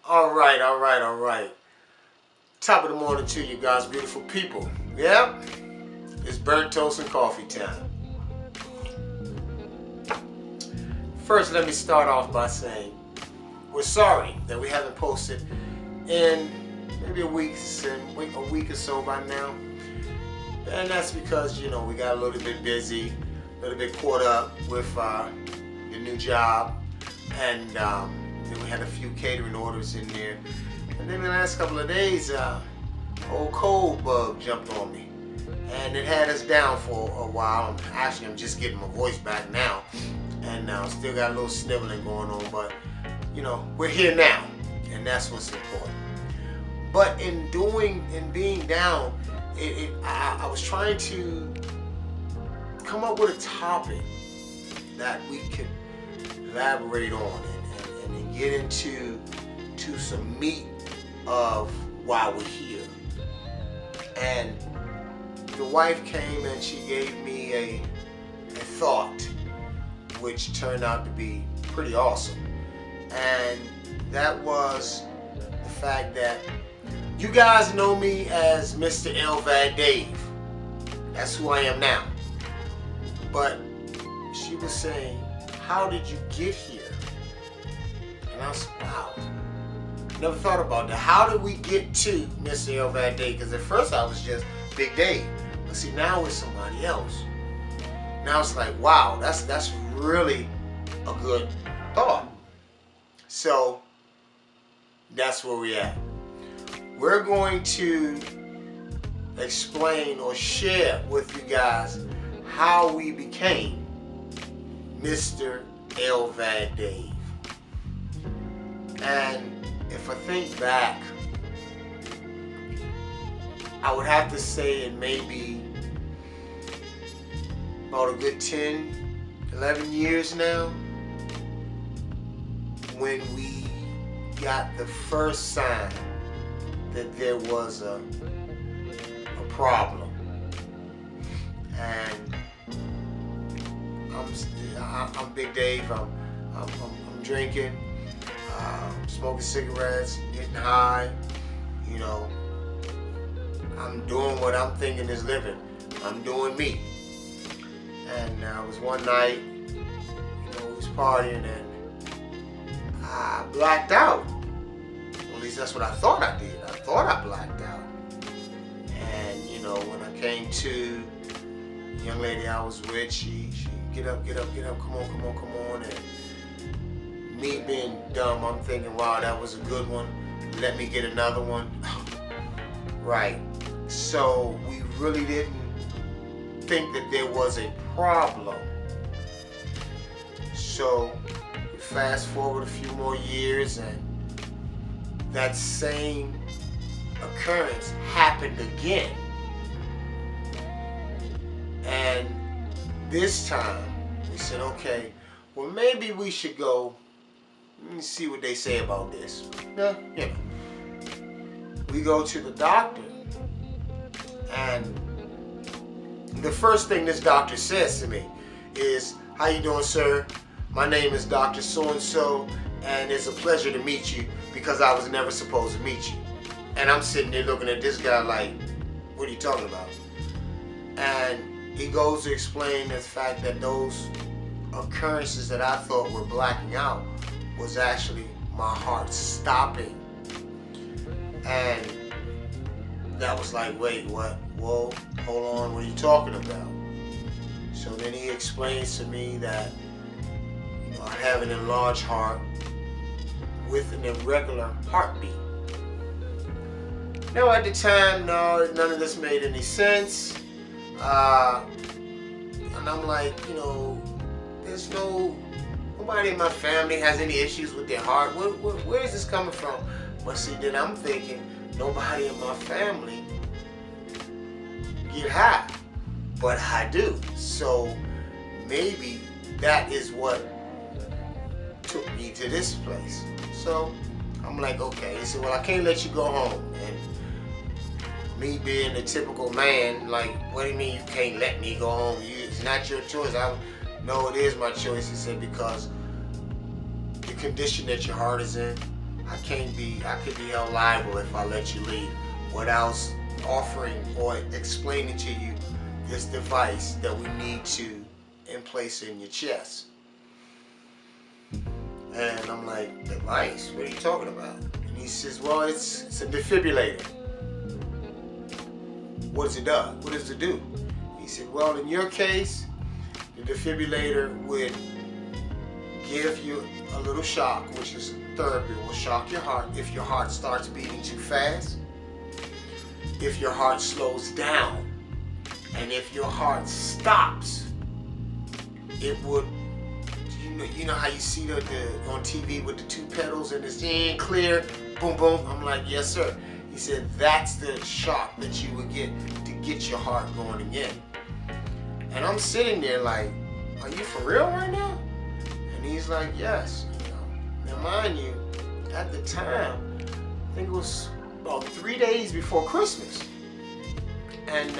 All right, all right, all right. Top of the morning to you guys, beautiful people. Yep, it's burnt toast and coffee time. First, let me start off by saying we're sorry that we haven't posted in maybe a week or so by now. And that's because, you know, we got a little bit busy, a little bit caught up with the new job, and then we had a few catering orders in there. And then the last couple of days, old cold bug jumped on me, and it had us down for a while. Actually, I'm just getting my voice back now, and still got a little sniveling going on, but you know, we're here now, and that's what's important. But in being down, I was trying to come up with a topic that we could elaborate on and get into some meat of why we're here. And the wife came and she gave me a thought which turned out to be pretty awesome. And that was the fact that you guys know me as Mr LVAD Dave. That's who I am now. But she was saying, how did you get here? And I was, wow, never thought about that. How did we get to Mr LVAD Dave? Because at first I was just Big Dave. But see, now it's somebody else. Now it's like, wow, that's really a good thought. So that's where we're at. We're going to explain or share with you guys how we became Mr LVAD Dave. And if I think back, I would have to say it may be about a good 10, 11 years now when we got the first sign that there was a problem. And I'm Big Dave. I'm drinking, smoking cigarettes, getting high. You know, I'm doing what I'm thinking is living. I'm doing me. And it was one night, you know, we was partying and I blacked out. At least that's what I thought I did. I thought I blacked out. And you know, when I came to, the young lady I was with, she get up, come on. And me being dumb, I'm thinking, wow, that was a good one. Let me get another one. Right. So we really didn't think that there was a problem. So we fast forward a few more years and that same occurrence happened again. And this time we said, okay, well maybe we should go and see what they say about this. Yeah, you know. We go to the doctor, and the first thing this doctor says to me is, how you doing, sir? My name is Dr. So-and-so, and it's a pleasure to meet you because I was never supposed to meet you. And I'm sitting there looking at this guy like, what are you talking about? And he goes to explain the fact that those occurrences that I thought were blacking out was actually my heart stopping. And that was like, wait, what? Whoa, hold on, what are you talking about? So then he explains to me that, you know, I have an enlarged heart with an irregular heartbeat. Now at the time, no, none of this made any sense. And I'm like, you know, there's nobody in my family has any issues with their heart. Where is this coming from? But see, then I'm thinking, nobody in my family get high, but I do. So maybe that is what took me to this place. So I'm like, okay. He said, well, I can't let you go home. And me being the typical man, like, what do you mean you can't let me go home? It's not your choice. No, it is my choice. He said, because the condition that your heart is in, I could be held liable if I let you leave without offering or explaining to you this device that we need to place in your chest. And I'm like, device? What are you talking about? And he says, well, it's a defibrillator. What does it do? What does it do? He said, well, in your case, the defibrillator would give you a little shock, which is therapy. It will shock your heart if your heart starts beating too fast, if your heart slows down, and if your heart stops. It would, you know how you see the on TV with the two pedals and it's in clear, boom, boom. I'm like, yes, sir. He said, that's the shock that you would get to get your heart going again. And I'm sitting there like, are you for real right now? And he's like, yes. Now, mind you, at the time, I think it was about 3 days before Christmas. And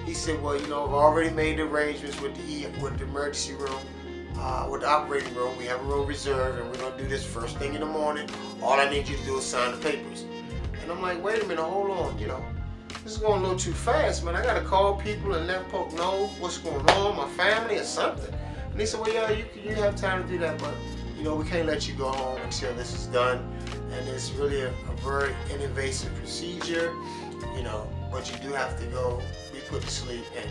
he said, well, I've already made arrangements with the emergency room, with the operating room. We have a room reserved, and we're going to do this first thing in the morning. All I need you to do is sign the papers. And I'm like, wait a minute, hold on, this is going a little too fast, man. I got to call people and let folk know what's going on, my family or something. And he said, well, yeah, you have time to do that, but, we can't let you go home until this is done. And it's really a very invasive procedure, but you do have to go be put to sleep, and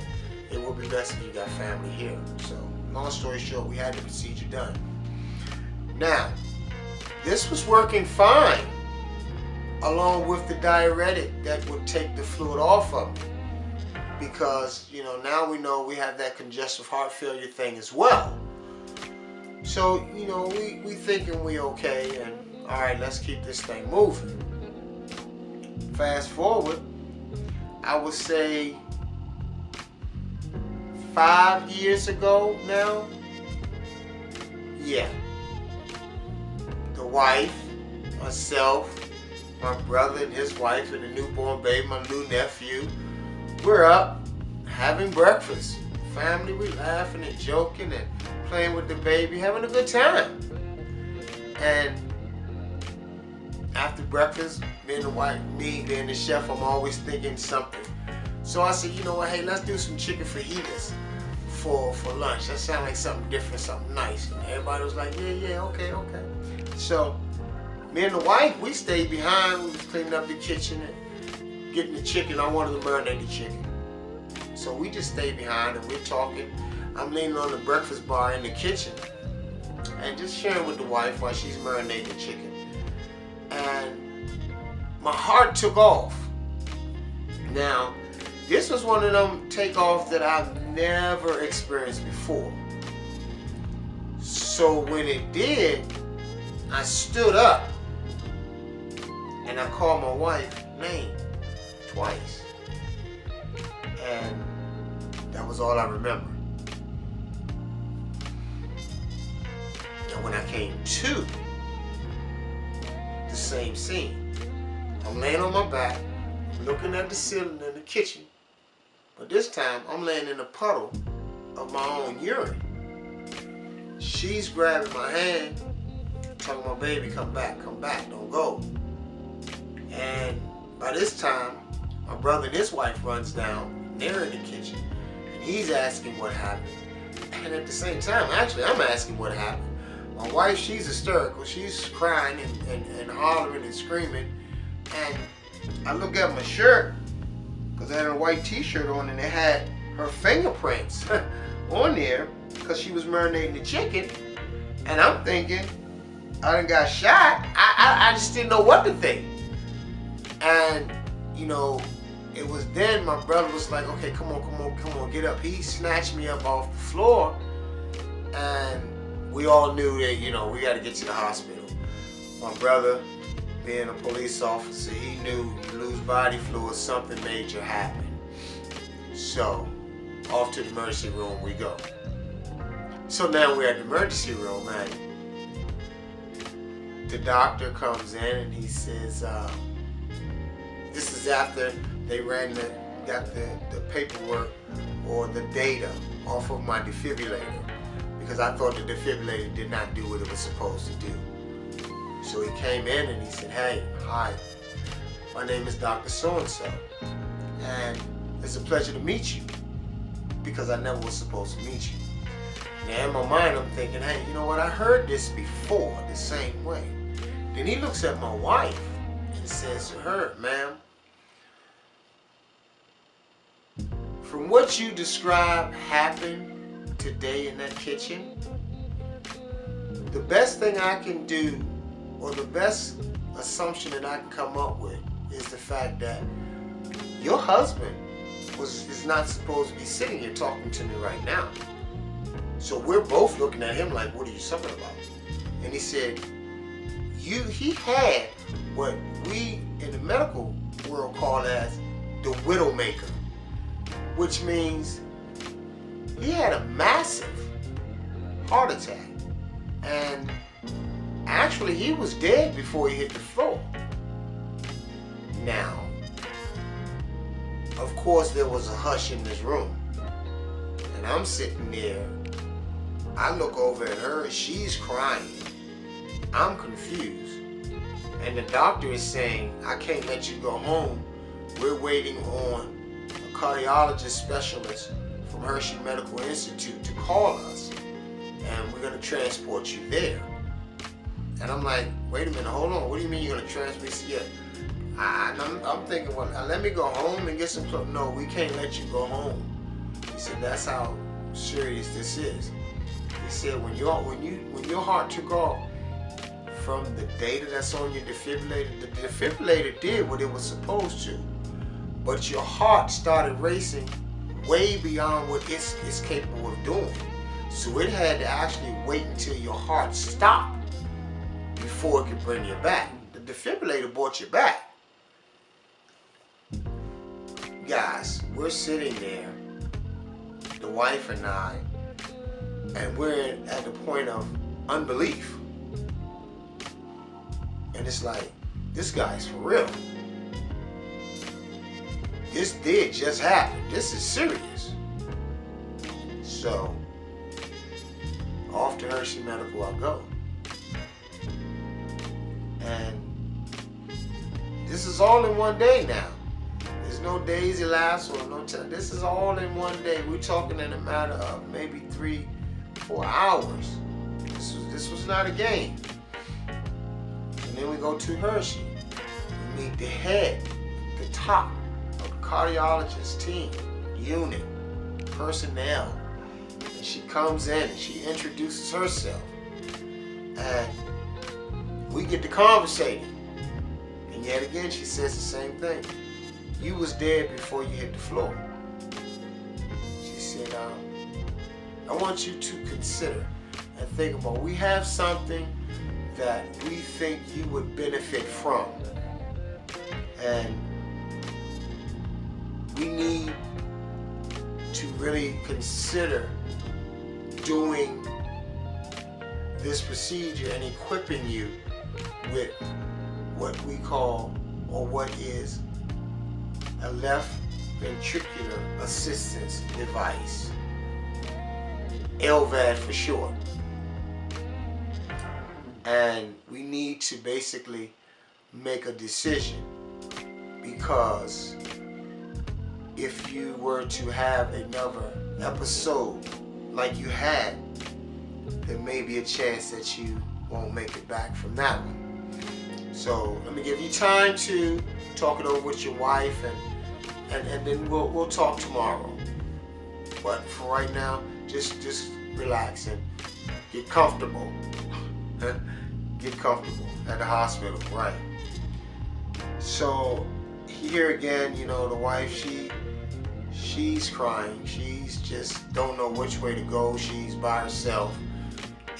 it will be best if you got family here. So, long story short, we had the procedure done. Now, this was working fine, along with the diuretic that would take the fluid off of me. Because, now we know we have that congestive heart failure thing as well. So, we thinking we okay, and all right, let's keep this thing moving. Fast forward, I would say 5 years ago now. Yeah. The wife, myself, my brother and his wife, and the newborn baby, my new nephew, we're up having breakfast. Family, we laughing and joking and playing with the baby, having a good time. And after breakfast, me being the chef, I'm always thinking something. So I said, you know what, hey, let's do some chicken fajitas for lunch. That sounds like something different, something nice. And everybody was like, yeah, okay. So me and the wife, we stayed behind. We was cleaning up the kitchen and getting the chicken. I wanted to marinate the chicken. So we just stayed behind and we're talking. I'm leaning on the breakfast bar in the kitchen and just sharing with the wife while she's marinating the chicken. And my heart took off. Now, this was one of them takeoffs that I've never experienced before. So when it did, I stood up and I called my wife's name twice. And that was all I remember. And when I came to the same scene, I'm laying on my back, looking at the ceiling in the kitchen, but this time I'm laying in a puddle of my own urine. She's grabbing my hand, talking about, baby, come back, don't go. And by this time, my brother and his wife runs down, they're in the kitchen, and he's asking what happened. And at the same time, actually, I'm asking what happened. My wife, she's hysterical, she's crying and hollering and screaming, and I look at my shirt, because I had a white t-shirt on and it had her fingerprints on there because she was marinating the chicken, and I'm thinking, I done got shot. I just didn't know what to think. And, it was then my brother was like, okay, come on, get up. He snatched me up off the floor, and we all knew that, we got to get to the hospital. My brother, being a police officer, he knew you lose body fluid, something major happened. So, off to the emergency room we go. So now we're at the emergency room, and the doctor comes in and he says, this is after they got the paperwork or the data off of my defibrillator, because I thought the defibrillator did not do what it was supposed to do. So he came in and he said, hey, hi, my name is Dr. So-and-so, and it's a pleasure to meet you, because I never was supposed to meet you. Now in my mind I'm thinking, hey, you know what, I heard this before the same way. Then he looks at my wife and says to her, ma'am, from what you described happened today in that kitchen, the best thing I can do, or the best assumption that I can come up with, is the fact that your husband is not supposed to be sitting here talking to me right now. So we're both looking at him like, what are you talking about? And he said, he had what we in the medical world call as the widowmaker, which means he had a massive heart attack. And actually he was dead before he hit the floor. Now, of course there was a hush in this room. And I'm sitting there, I look over at her, she's crying. I'm confused. And the doctor is saying, I can't let you go home. We're waiting on a cardiologist specialist from Hershey Medical Institute to call us. And we're going to transport you there. And I'm like, wait a minute, hold on. What do you mean you're going to transport me? Yeah. I'm thinking, well, let me go home and get some clothes. No, we can't let you go home. He said, that's how serious this is. He said, when your heart took off from the data that's on your defibrillator, the defibrillator did what it was supposed to, but your heart started racing way beyond what it's capable of doing. So it had to actually wait until your heart stopped before it could bring you back. The defibrillator brought you back. Guys, we're sitting there, the wife and I, and we're at the point of unbelief. And it's like, this guy's for real. This did just happen. This is serious. So, off to Hershey Medical I go. And this is all in one day now. There's no days elapsed or no time. This is all in one day. We're talking in a matter of maybe 3-4 hours. This was not a game. And then we go to Hershey. We meet the head, the top of the cardiologist team, unit, personnel. And she comes in and she introduces herself. And we get to conversating. And yet again, she says the same thing. You was dead before you hit the floor. She said, I want you to consider and think about, we have something that we think you would benefit from. And we need to really consider doing this procedure and equipping you with what we call, or what is, a left ventricular assistance device, LVAD for short. And we need to basically make a decision, because if you were to have another episode like you had, there may be a chance that you won't make it back from that one. So let me give you time to talk it over with your wife, and then we'll talk tomorrow. But for right now, just relax and get comfortable. Get comfortable at the hospital, right? So here again, you know, the wife, she's crying. She's just don't know which way to go. She's by herself,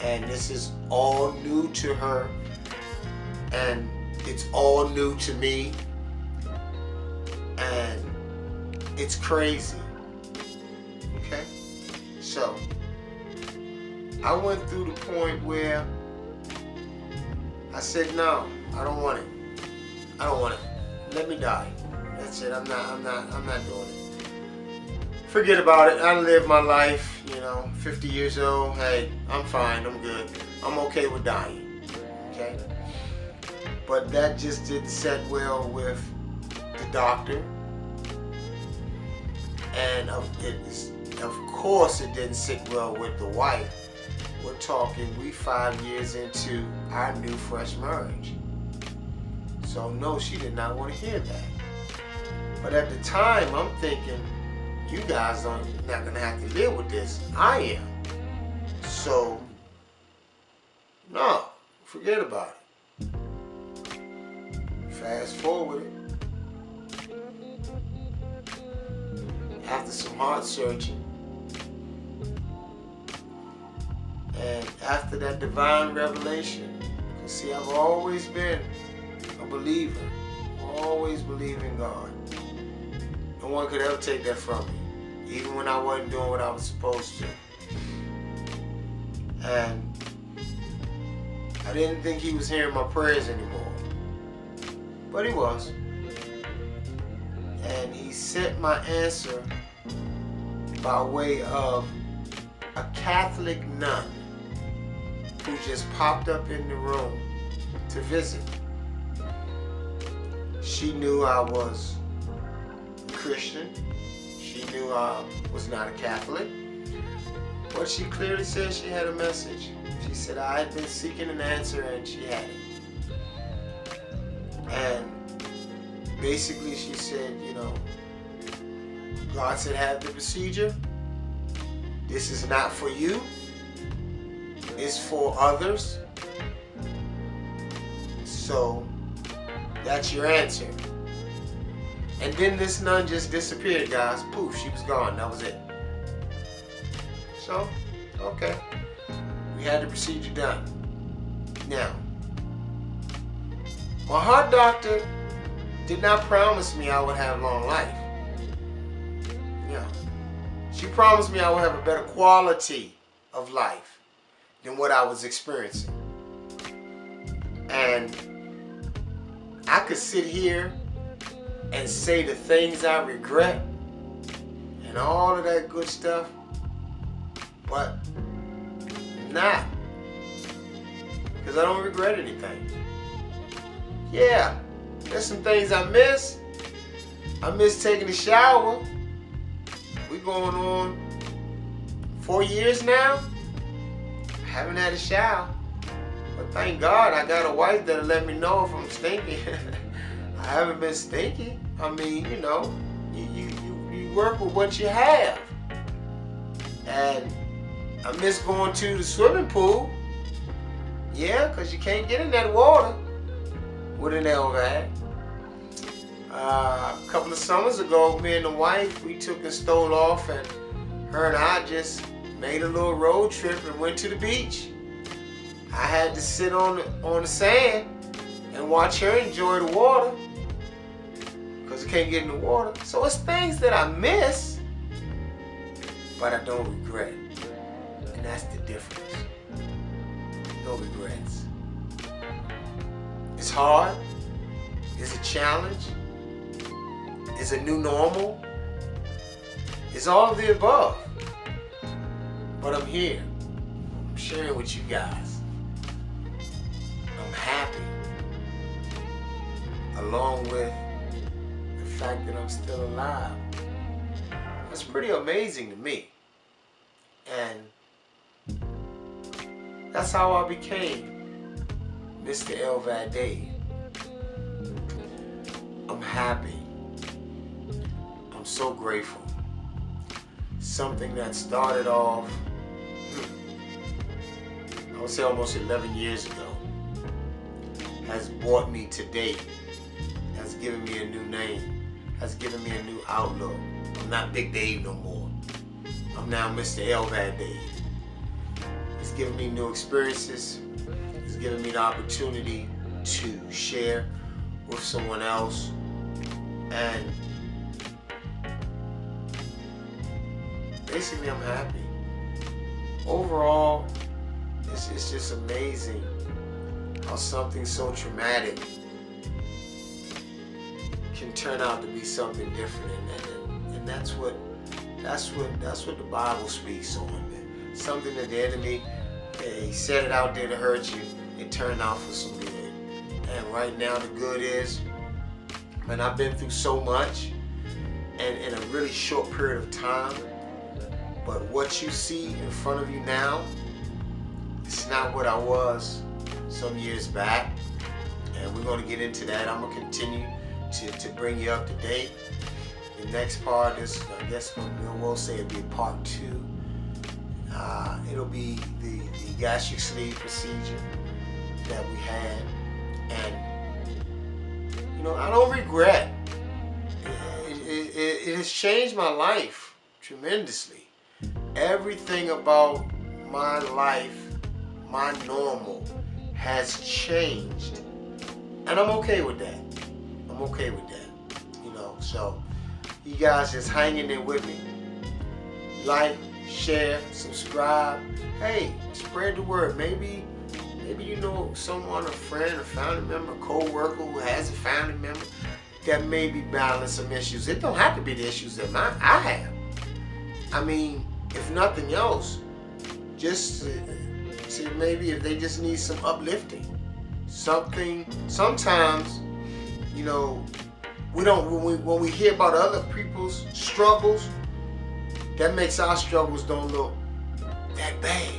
and this is all new to her, and it's all new to me, and it's crazy. Okay, so I went through the point where I said, no, I don't want it. I don't want it. Let me die. That's it. I'm not doing it. Forget about it. I lived my life, you know, 50 years old. Hey, I'm fine. I'm good. I'm okay with dying. Okay? But that just didn't set well with the doctor. And of course it didn't sit well with the wife. We're talking, we 5 years into our new fresh marriage. So no, she did not want to hear that. But at the time, I'm thinking, you guys are not going to have to live with this. I am. So, no, forget about it. Fast forward it. After some heart searching, and after that divine revelation, you see, I've always been a believer, always believed in God. No one could ever take that from me, even when I wasn't doing what I was supposed to. And I didn't think he was hearing my prayers anymore, but he was. And he sent my answer by way of a Catholic nun who just popped up in the room to visit. She knew I was Christian. She knew I was not a Catholic. But she clearly said she had a message. She said I had been seeking an answer and she had it. And basically she said, you know, God said have the procedure. This is not for you. It's for others. So that's your answer. And then this nun just disappeared, guys. Poof, she was gone. That was it. So, okay. We had the procedure done. Now, my heart doctor did not promise me I would have long life. Yeah. She promised me I would have a better quality of life than what I was experiencing. And I could sit here and say the things I regret and all of that good stuff, but not, because I don't regret anything. Yeah, there's some things I miss. I miss taking a shower. We going on 4 years now. I haven't had a shower. But thank God I got a wife that'll let me know if I'm stinky. I haven't been stinky. I mean, you know, you work with what you have. And I miss going to the swimming pool. Yeah, because you can't get in that water with an LVAD. A couple of summers ago, me and the wife, we took and stole off, and her and I just made a little road trip and went to the beach. I had to sit on the sand and watch her enjoy the water because I can't get in the water. So it's things that I miss, but I don't regret. And that's the difference. No regrets. It's hard. It's a challenge. It's a new normal. It's all of the above. But I'm here. I'm sharing with you guys. I'm happy. Along with the fact that I'm still alive. That's pretty amazing to me. And that's how I became Mr. LVAD Dave. I'm happy. I'm so grateful. Something that started off, I would say almost 11 years ago, has brought me to date, has given me a new name, has given me a new outlook. I'm not Big Dave no more. I'm now Mr. LVAD Dave. It's given me new experiences. It's given me the opportunity to share with someone else. And basically, I'm happy. Overall, it's just amazing how something so traumatic can turn out to be something different, and that's what the Bible speaks on. Something that the enemy, he set it out there to hurt you, it turned out for some good. And right now the good is, man, I've been through so much and in a really short period of time. But what you see in front of you now, it's not what I was some years back. And we're going to get into that. I'm going to continue to bring you up to date. The next part is, I guess we'll say it'll be part 2. It'll be the gastric sleeve procedure that we had. And, you know, I don't regret. It has changed my life tremendously. Everything about my life, my normal, has changed. And I'm okay with that. I'm okay with that. You know, so you guys just hanging there with me. Like, share, subscribe. Hey, spread the word. Maybe you know someone, a friend, a family member, co-worker who has a family member that may be battling some issues. It don't have to be the issues that I have. I mean, if nothing else, just to maybe if they just need some uplifting. Something, sometimes, you know, when we hear about other people's struggles, that makes our struggles don't look that bad.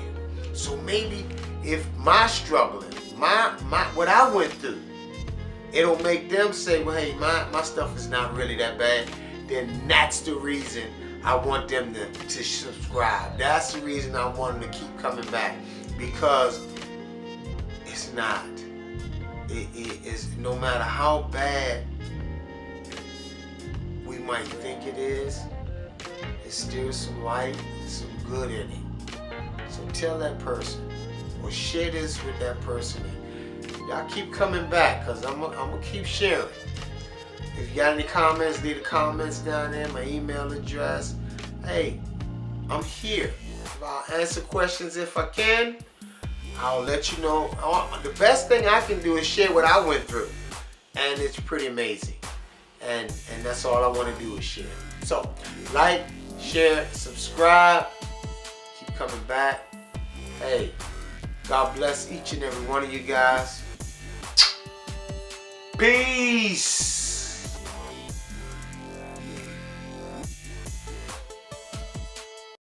So maybe if my struggling, what I went through, it'll make them say, well, hey, my stuff is not really that bad. Then that's the reason I want them to subscribe. That's the reason I want them to keep coming back, because it's not. It is, no matter how bad we might think it is, there's still some light, some good in it. So tell that person, or share this with that person. Y'all keep coming back, because I'm gonna keep sharing. If you got any comments, leave the comments down there, my email address. Hey, I'm here. I'll answer questions if I can. I'll let you know. The best thing I can do is share what I went through. And it's pretty amazing. And that's all I want to do is share. So, like, share, subscribe. Keep coming back. Hey, God bless each and every one of you guys. Peace.